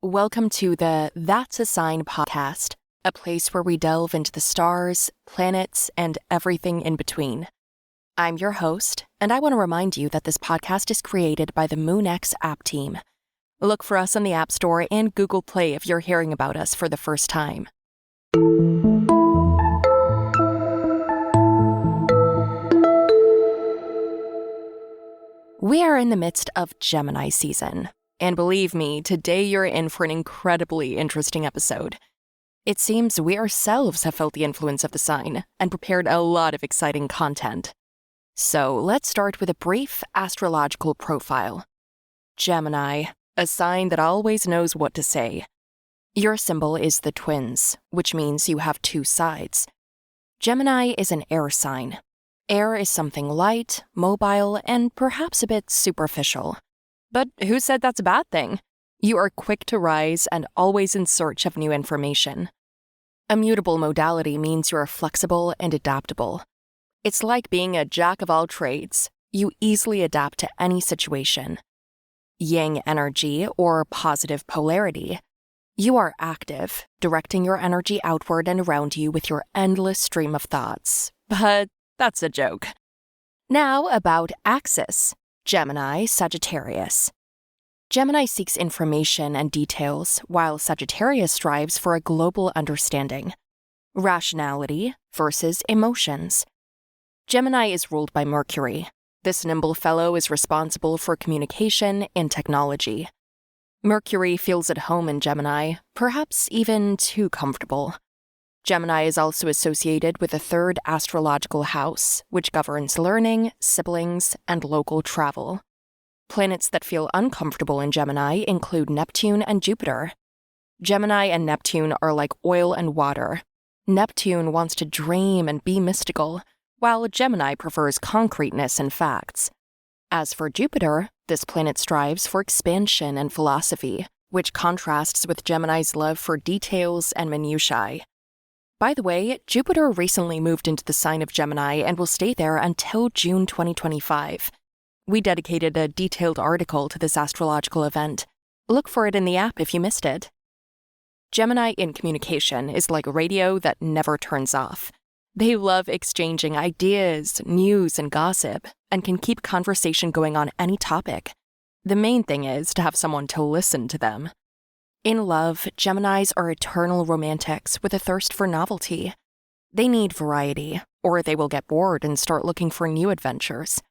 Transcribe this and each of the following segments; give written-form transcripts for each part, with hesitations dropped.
Welcome to the That's a Sign podcast, a place where we delve into the stars, planets, and everything in between. I'm your host, and I want to remind you that this podcast is created by the MoonX app team. Look for us on the App Store and Google Play if you're hearing about us for the first time. We are in the midst of Gemini season. And believe me, today you're in for an incredibly interesting episode. It seems we ourselves have felt the influence of the sign and prepared a lot of exciting content. So let's start with a brief astrological profile. Gemini, a sign that always knows what to say. Your symbol is the twins, which means you have two sides. Gemini is an air sign. Air is something light, mobile, and perhaps a bit superficial. But who said that's a bad thing? You are quick to rise and always in search of new information. A mutable modality means you are flexible and adaptable. It's like being a jack of all trades. You easily adapt to any situation. Yang energy, or positive polarity. You are active, directing your energy outward and around you with your endless stream of thoughts. But that's a joke. Now about axis. Gemini, Sagittarius. Gemini seeks information and details, while Sagittarius strives for a global understanding. Rationality versus emotions. Gemini is ruled by Mercury. This nimble fellow is responsible for communication and technology. Mercury feels at home in Gemini, perhaps even too comfortable. Gemini is also associated with the third astrological house, which governs learning, siblings, and local travel. Planets that feel uncomfortable in Gemini include Neptune and Jupiter. Gemini and Neptune are like oil and water. Neptune wants to dream and be mystical, while Gemini prefers concreteness and facts. As for Jupiter, this planet strives for expansion and philosophy, which contrasts with Gemini's love for details and minutiae. By the way, Jupiter recently moved into the sign of Gemini and will stay there until June 2025. We dedicated a detailed article to this astrological event. Look for it in the app if you missed it. Gemini in communication is like a radio that never turns off. They love exchanging ideas, news, and gossip, and can keep conversation going on any topic. The main thing is to have someone to listen to them. In love, Geminis are eternal romantics with a thirst for novelty. They need variety, or they will get bored and start looking for new adventures.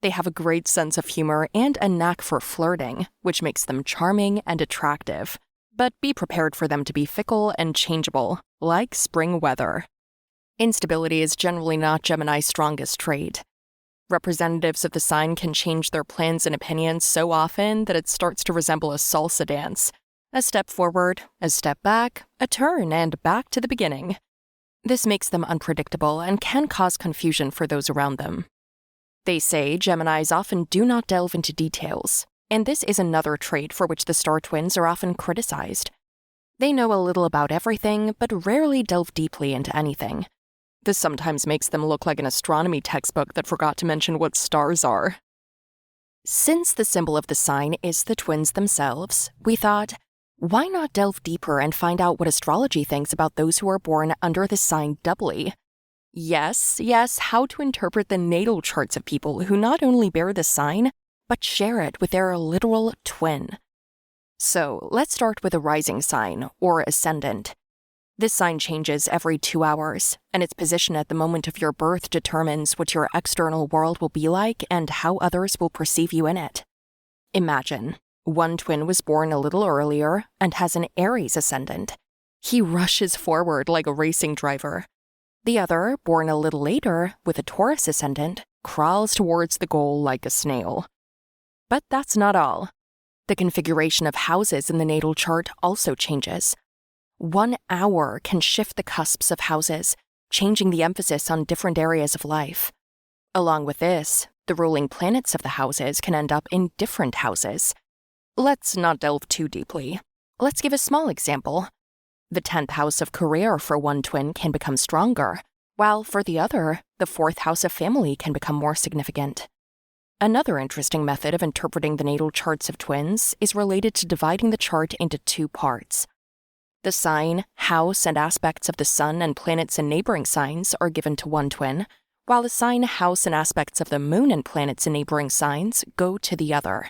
They have a great sense of humor and a knack for flirting, which makes them charming and attractive. But be prepared for them to be fickle and changeable, like spring weather. Instability is generally not Gemini's strongest trait. Representatives of the sign can change their plans and opinions so often that it starts to resemble a salsa dance. A step forward, a step back, a turn, and back to the beginning. This makes them unpredictable and can cause confusion for those around them. They say Geminis often do not delve into details, and this is another trait for which the star twins are often criticized. They know a little about everything, but rarely delve deeply into anything. This sometimes makes them look like an astronomy textbook that forgot to mention what stars are. Since the symbol of the sign is the twins themselves, we thought, why not delve deeper and find out what astrology thinks about those who are born under the sign doubly? Yes, how to interpret the natal charts of people who not only bear the sign, but share it with their literal twin. So, let's start with a rising sign, or ascendant. This sign changes every 2 hours, and its position at the moment of your birth determines what your external world will be like and how others will perceive you in it. Imagine. One twin was born a little earlier and has an Aries ascendant. He rushes forward like a racing driver. The other, born a little later with a Taurus ascendant, crawls towards the goal like a snail. But that's not all. The configuration of houses in the natal chart also changes. 1 hour can shift the cusps of houses, changing the emphasis on different areas of life. Along with this, the ruling planets of the houses can end up in different houses. Let's not delve too deeply. Let's give a small example. The 10th house of career for one twin can become stronger, while for the other, the 4th house of family can become more significant. Another interesting method of interpreting the natal charts of twins is related to dividing the chart into two parts. The sign, house, and aspects of the sun and planets in neighboring signs are given to one twin, while the sign, house, and aspects of the moon and planets in neighboring signs go to the other.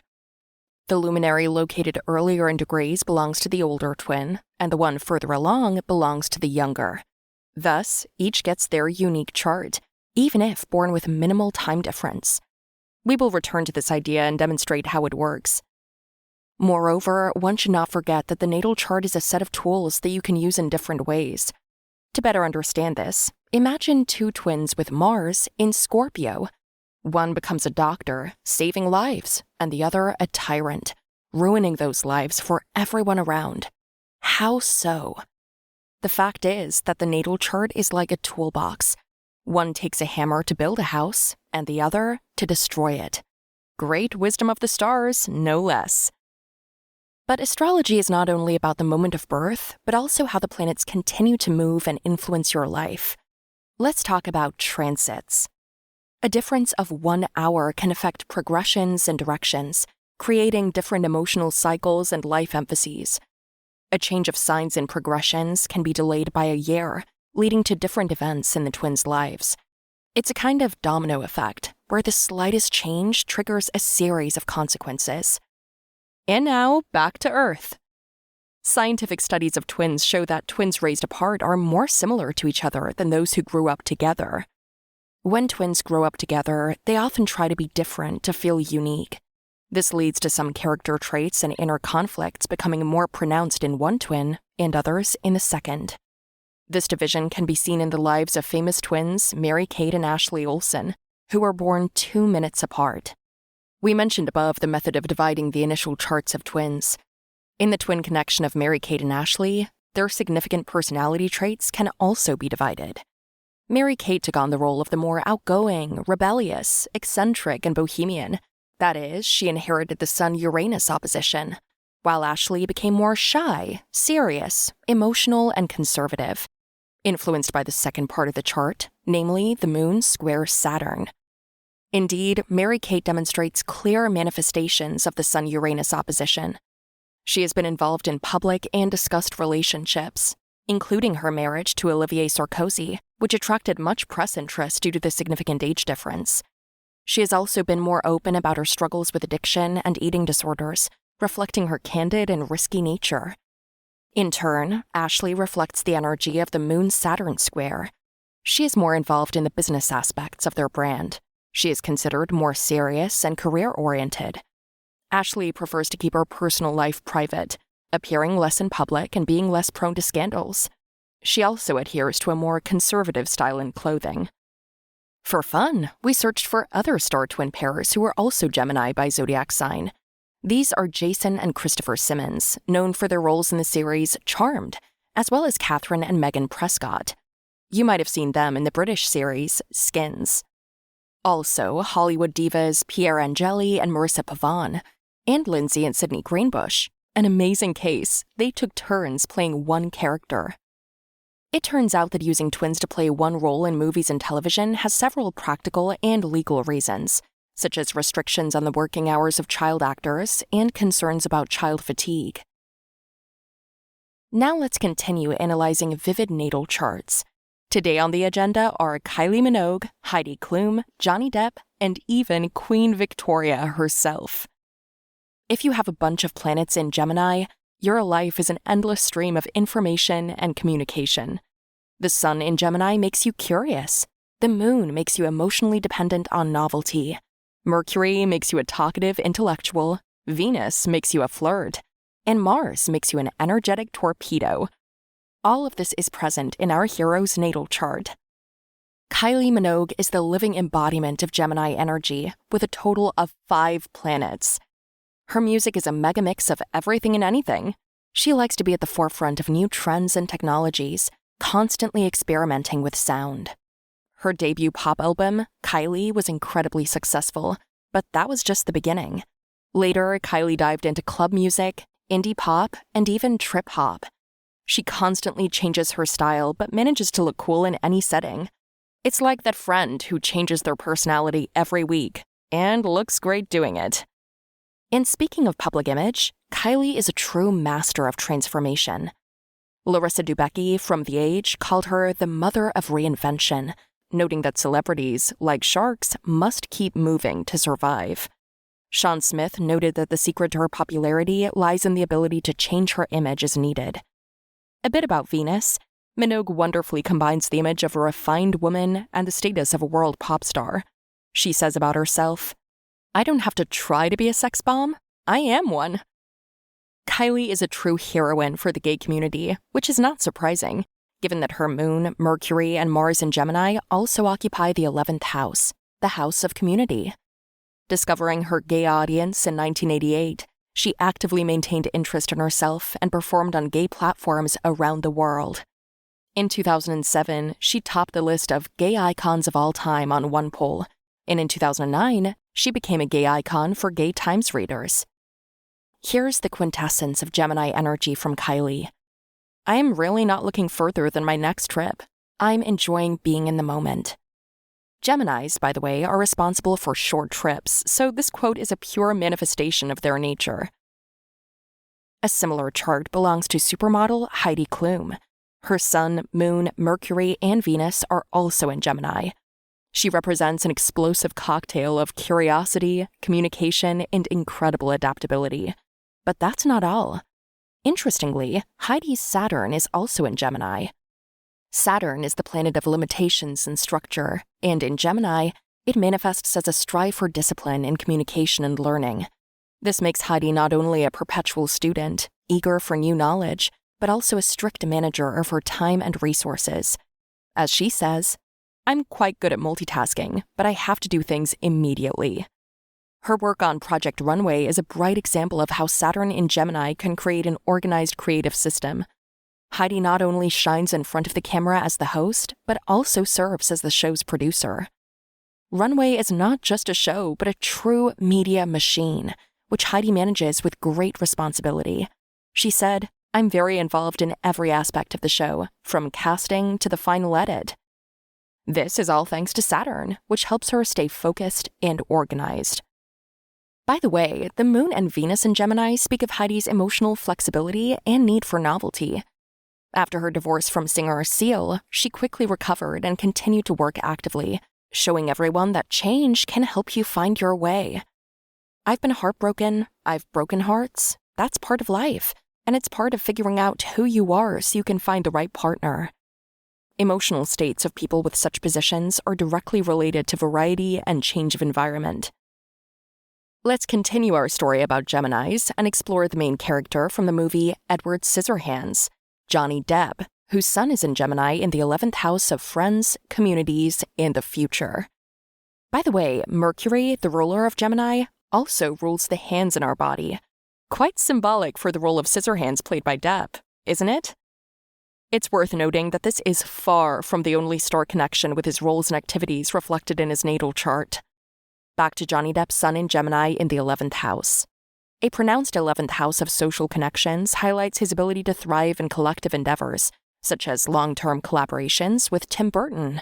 The luminary located earlier in degrees belongs to the older twin, and the one further along belongs to the younger. Thus, each gets their unique chart, even if born with minimal time difference. We will return to this idea and demonstrate how it works. Moreover, one should not forget that the natal chart is a set of tools that you can use in different ways. To better understand this, imagine two twins with Mars in Scorpio. One becomes a doctor, saving lives, and the other a tyrant, ruining those lives for everyone around. How so? The fact is that the natal chart is like a toolbox. One takes a hammer to build a house, and the other to destroy it. Great wisdom of the stars, no less. But astrology is not only about the moment of birth, but also how the planets continue to move and influence your life. Let's talk about transits. A difference of 1 hour can affect progressions and directions, creating different emotional cycles and life emphases. A change of signs and progressions can be delayed by a year, leading to different events in the twins' lives. It's a kind of domino effect, where the slightest change triggers a series of consequences. And now, back to Earth. Scientific studies of twins show that twins raised apart are more similar to each other than those who grew up together. When twins grow up together, they often try to be different to feel unique. This leads to some character traits and inner conflicts becoming more pronounced in one twin and others in the second. This division can be seen in the lives of famous twins Mary-Kate and Ashley Olsen, who were born 2 minutes apart. We mentioned above the method of dividing the initial charts of twins. In the twin connection of Mary-Kate and Ashley, their significant personality traits can also be divided. Mary-Kate took on the role of the more outgoing, rebellious, eccentric, and bohemian. That is, she inherited the Sun-Uranus opposition, while Ashley became more shy, serious, emotional, and conservative, influenced by the second part of the chart, namely the moon square Saturn. Indeed, Mary-Kate demonstrates clear manifestations of the Sun-Uranus opposition. She has been involved in public and discussed relationships, including her marriage to Olivier Sarkozy, which attracted much press interest due to the significant age difference. She has also been more open about her struggles with addiction and eating disorders, reflecting her candid and risky nature. In turn, Ashley reflects the energy of the Moon-Saturn square. She is more involved in the business aspects of their brand. She is considered more serious and career-oriented. Ashley prefers to keep her personal life private, appearing less in public and being less prone to scandals. She also adheres to a more conservative style in clothing. For fun, we searched for other star twin pairs who are also Gemini by zodiac sign. These are Jason and Christopher Simmons, known for their roles in the series Charmed, as well as Catherine and Megan Prescott. You might have seen them in the British series Skins. Also, Hollywood divas Pierre Angeli and Marissa Pavon, and Lindsay and Sydney Greenbush. An amazing case, they took turns playing one character. It turns out that using twins to play one role in movies and television has several practical and legal reasons, such as restrictions on the working hours of child actors and concerns about child fatigue. Now let's continue analyzing vivid natal charts. Today on the agenda are Kylie Minogue, Heidi Klum, Johnny Depp, and even Queen Victoria herself. If you have a bunch of planets in Gemini, your life is an endless stream of information and communication. The sun in Gemini makes you curious. The moon makes you emotionally dependent on novelty. Mercury makes you a talkative intellectual. Venus makes you a flirt. And Mars makes you an energetic torpedo. All of this is present in our hero's natal chart. Kylie Minogue is the living embodiment of Gemini energy, with a total of 5 planets. Her music is a mega mix of everything and anything. She likes to be at the forefront of new trends and technologies, constantly experimenting with sound. Her debut pop album, Kylie, was incredibly successful, but that was just the beginning. Later, Kylie dived into club music, indie pop, and even trip hop. She constantly changes her style, but manages to look cool in any setting. It's like that friend who changes their personality every week, and looks great doing it. And speaking of public image, Kylie is a true master of transformation. Larissa Dubecki from The Age called her the mother of reinvention, noting that celebrities, like sharks, must keep moving to survive. Sean Smith noted that the secret to her popularity lies in the ability to change her image as needed. A bit about Venus, Minogue wonderfully combines the image of a refined woman and the status of a world pop star. She says about herself, "I don't have to try to be a sex bomb. I am one." Kylie is a true heroine for the gay community, which is not surprising, given that her moon, Mercury, and Mars in Gemini also occupy the 11th house, the house of community. Discovering her gay audience in 1988, she actively maintained interest in herself and performed on gay platforms around the world. In 2007, she topped the list of gay icons of all time on one poll, and in 2009, she became a gay icon for Gay Times readers. Here's the quintessence of Gemini energy from Kylie. "I am really not looking further than my next trip. I'm enjoying being in the moment." Geminis, by the way, are responsible for short trips, so this quote is a pure manifestation of their nature. A similar chart belongs to supermodel Heidi Klum. Her Sun, Moon, Mercury, and Venus are also in Gemini. She represents an explosive cocktail of curiosity, communication, and incredible adaptability. But that's not all. Interestingly, Heidi's Saturn is also in Gemini. Saturn is the planet of limitations and structure, and in Gemini, it manifests as a strive for discipline in communication and learning. This makes Heidi not only a perpetual student, eager for new knowledge, but also a strict manager of her time and resources. As she says, "I'm quite good at multitasking, but I have to do things immediately." Her work on Project Runway is a bright example of how Saturn in Gemini can create an organized creative system. Heidi not only shines in front of the camera as the host, but also serves as the show's producer. Runway is not just a show, but a true media machine, which Heidi manages with great responsibility. She said, "I'm very involved in every aspect of the show, from casting to the final edit." This is all thanks to Saturn, which helps her stay focused and organized. By the way, the Moon and Venus in Gemini speak of Heidi's emotional flexibility and need for novelty. After her divorce from singer Seal, she quickly recovered and continued to work actively, showing everyone that change can help you find your way. "I've been heartbroken, I've broken hearts. That's part of life, and it's part of figuring out who you are so you can find the right partner." Emotional states of people with such positions are directly related to variety and change of environment. Let's continue our story about Geminis and explore the main character from the movie Edward Scissorhands, Johnny Depp, whose sun is in Gemini in the 11th house of friends, communities, and the future. By the way, Mercury, the ruler of Gemini, also rules the hands in our body. Quite symbolic for the role of Scissorhands played by Depp, isn't it? It's worth noting that this is far from the only star connection with his roles and activities reflected in his natal chart. Back to Johnny Depp's sun in Gemini in the 11th house. A pronounced 11th house of social connections highlights his ability to thrive in collective endeavors, such as long-term collaborations with Tim Burton.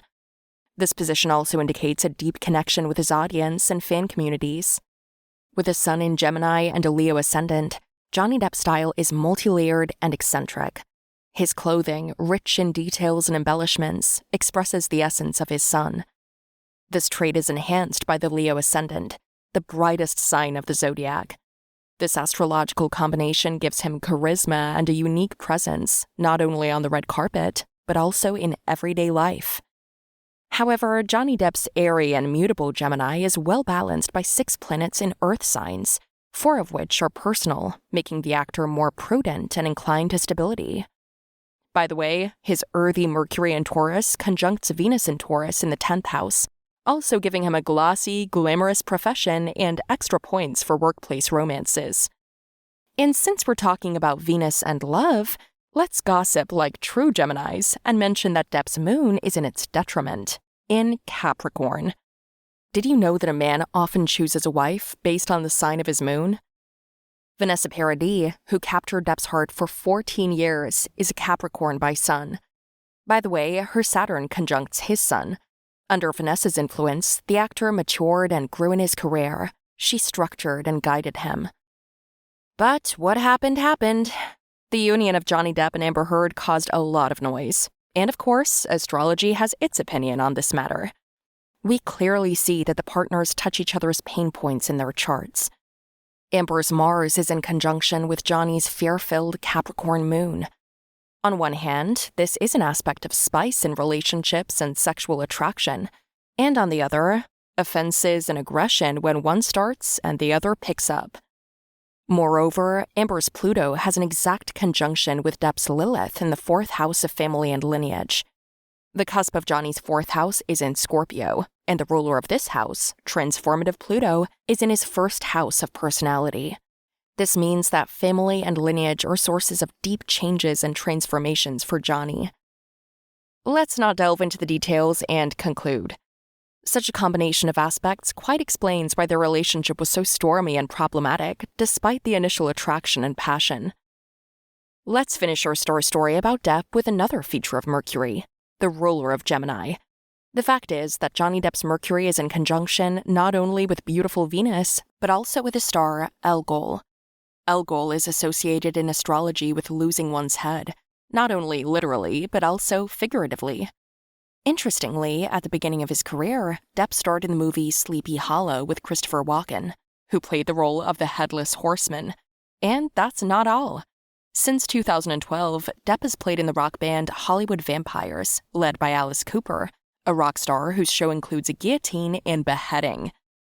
This position also indicates a deep connection with his audience and fan communities. With a sun in Gemini and a Leo ascendant, Johnny Depp's style is multi-layered and eccentric. His clothing, rich in details and embellishments, expresses the essence of his sun. This trait is enhanced by the Leo ascendant, the brightest sign of the zodiac. This astrological combination gives him charisma and a unique presence, not only on the red carpet, but also in everyday life. However, Johnny Depp's airy and mutable Gemini is well balanced by 6 planets in Earth signs, 4 of which are personal, making the actor more prudent and inclined to stability. By the way, his earthy Mercury in Taurus conjuncts Venus in Taurus in the 10th house, also giving him a glossy, glamorous profession and extra points for workplace romances. And since we're talking about Venus and love, let's gossip like true Geminis and mention that Depp's moon is in its detriment, in Capricorn. Did you know that a man often chooses a wife based on the sign of his moon? Vanessa Paradis, who captured Depp's heart for 14 years, is a Capricorn by sun. By the way, her Saturn conjuncts his sun. Under Vanessa's influence, the actor matured and grew in his career. She structured and guided him. But what happened happened. The union of Johnny Depp and Amber Heard caused a lot of noise. And of course, astrology has its opinion on this matter. We clearly see that the partners touch each other's pain points in their charts. Amber's Mars is in conjunction with Johnny's fear-filled Capricorn moon. On one hand, this is an aspect of spice in relationships and sexual attraction, and on the other, offenses and aggression when one starts and the other picks up. Moreover, Amber's Pluto has an exact conjunction with Depp's Lilith in the 4th house of family and lineage. The cusp of Johnny's 4th house is in Scorpio, and the ruler of this house, transformative Pluto, is in his 1st house of personality. This means that family and lineage are sources of deep changes and transformations for Johnny. Let's not delve into the details and conclude. Such a combination of aspects quite explains why their relationship was so stormy and problematic, despite the initial attraction and passion. Let's finish our star story about Depp with another feature of Mercury, the ruler of Gemini. The fact is that Johnny Depp's Mercury is in conjunction not only with beautiful Venus, but also with the star Algol. Algol is associated in astrology with losing one's head, not only literally, but also figuratively. Interestingly, at the beginning of his career, Depp starred in the movie Sleepy Hollow with Christopher Walken, who played the role of the Headless Horseman. And that's not all. Since 2012, Depp has played in the rock band Hollywood Vampires, led by Alice Cooper, a rock star whose show includes a guillotine and beheading.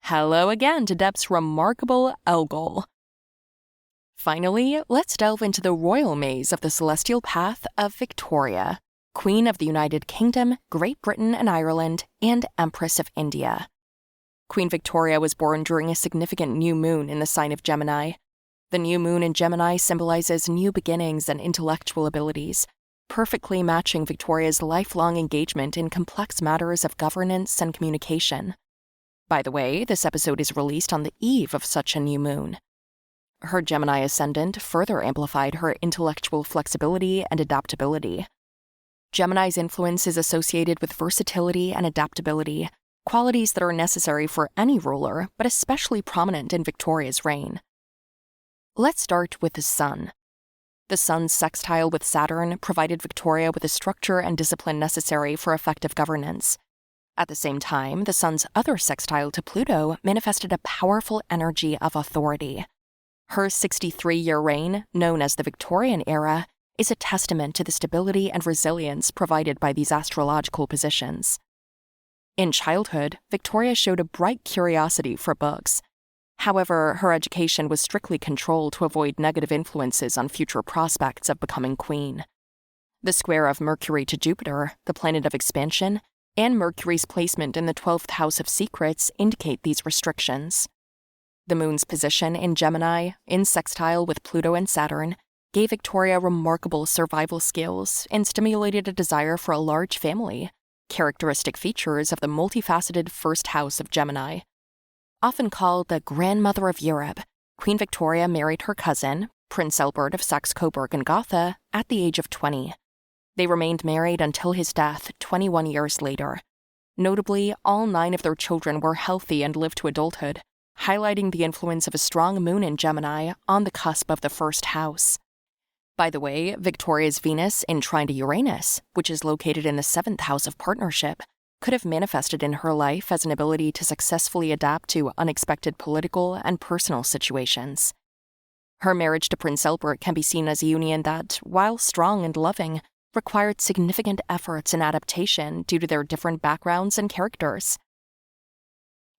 Hello again to Depp's remarkable Algol. Finally, let's delve into the royal maze of the celestial path of Victoria, Queen of the United Kingdom, Great Britain and Ireland, and Empress of India. Queen Victoria was born during a significant new moon in the sign of Gemini. The new moon in Gemini symbolizes new beginnings and intellectual abilities, perfectly matching Victoria's lifelong engagement in complex matters of governance and communication. By the way, this episode is released on the eve of such a new moon. Her Gemini ascendant further amplified her intellectual flexibility and adaptability. Gemini's influence is associated with versatility and adaptability, qualities that are necessary for any ruler, but especially prominent in Victoria's reign. Let's start with the Sun. The Sun's sextile with Saturn provided Victoria with the structure and discipline necessary for effective governance. At the same time, the Sun's other sextile to Pluto manifested a powerful energy of authority. Her 63-year reign, known as the Victorian era, is a testament to the stability and resilience provided by these astrological positions. In childhood, Victoria showed a bright curiosity for books. However, her education was strictly controlled to avoid negative influences on future prospects of becoming queen. The square of Mercury to Jupiter, the planet of expansion, and Mercury's placement in the 12th house of secrets indicate these restrictions. The moon's position in Gemini, in sextile with Pluto and Saturn, gave Victoria remarkable survival skills and stimulated a desire for a large family, characteristic features of the multifaceted first house of Gemini. Often called the grandmother of Europe, Queen Victoria married her cousin, Prince Albert of Saxe-Coburg and Gotha, at the age of 20. They remained married until his death 21 years later. Notably, all 9 of their children were healthy and lived to adulthood, highlighting the influence of a strong moon in Gemini on the cusp of the first house. By the way, Victoria's Venus in trine to Uranus, which is located in the 7th house of partnership, could have manifested in her life as an ability to successfully adapt to unexpected political and personal situations. Her marriage to Prince Albert can be seen as a union that, while strong and loving, required significant efforts in adaptation due to their different backgrounds and characters.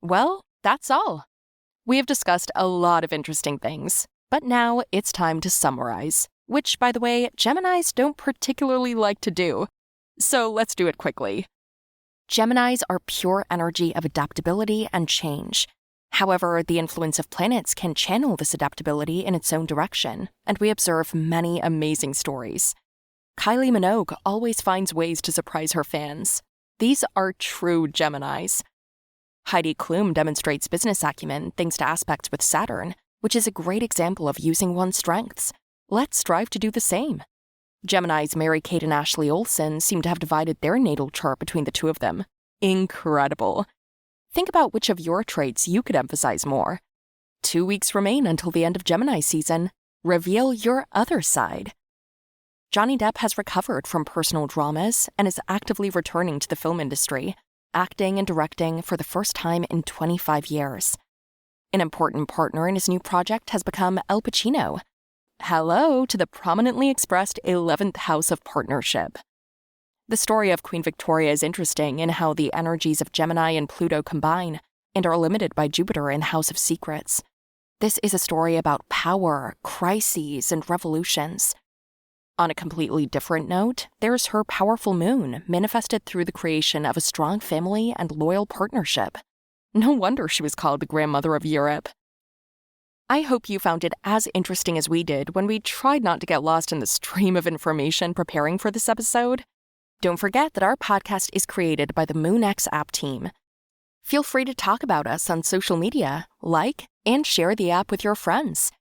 Well, that's all. We have discussed a lot of interesting things, but now it's time to summarize, which, by the way, Geminis don't particularly like to do. So let's do it quickly. Geminis are pure energy of adaptability and change. However, the influence of planets can channel this adaptability in its own direction, and we observe many amazing stories. Kylie Minogue always finds ways to surprise her fans. These are true Geminis. Heidi Klum demonstrates business acumen thanks to aspects with Saturn, which is a great example of using one's strengths. Let's strive to do the same. Geminis Mary-Kate and Ashley Olsen seem to have divided their natal chart between the two of them. incredible. Think about which of your traits you could emphasize more. 2 weeks remain until the end of Gemini season. Reveal your other side. Johnny Depp has recovered from personal dramas and is actively returning to the film industry, acting and directing for the first time in 25 years. An important partner in his new project has become Al Pacino. Hello to the prominently expressed 11th house of partnership. The story of Queen Victoria is interesting in how the energies of Gemini and Pluto combine and are limited by Jupiter in the House of Secrets. This is a story about power, crises, and revolutions. On a completely different note, there's her powerful moon, manifested through the creation of a strong family and loyal partnership. No wonder she was called the grandmother of Europe. I hope you found it as interesting as we did when we tried not to get lost in the stream of information preparing for this episode. Don't forget that our podcast is created by the MoonX app team. Feel free to talk about us on social media, like, and share the app with your friends.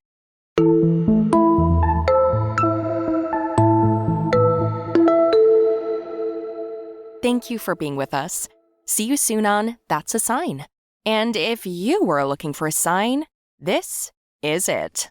Thank you for being with us. See you soon on That's a Sign. And if you were looking for a sign, this is it.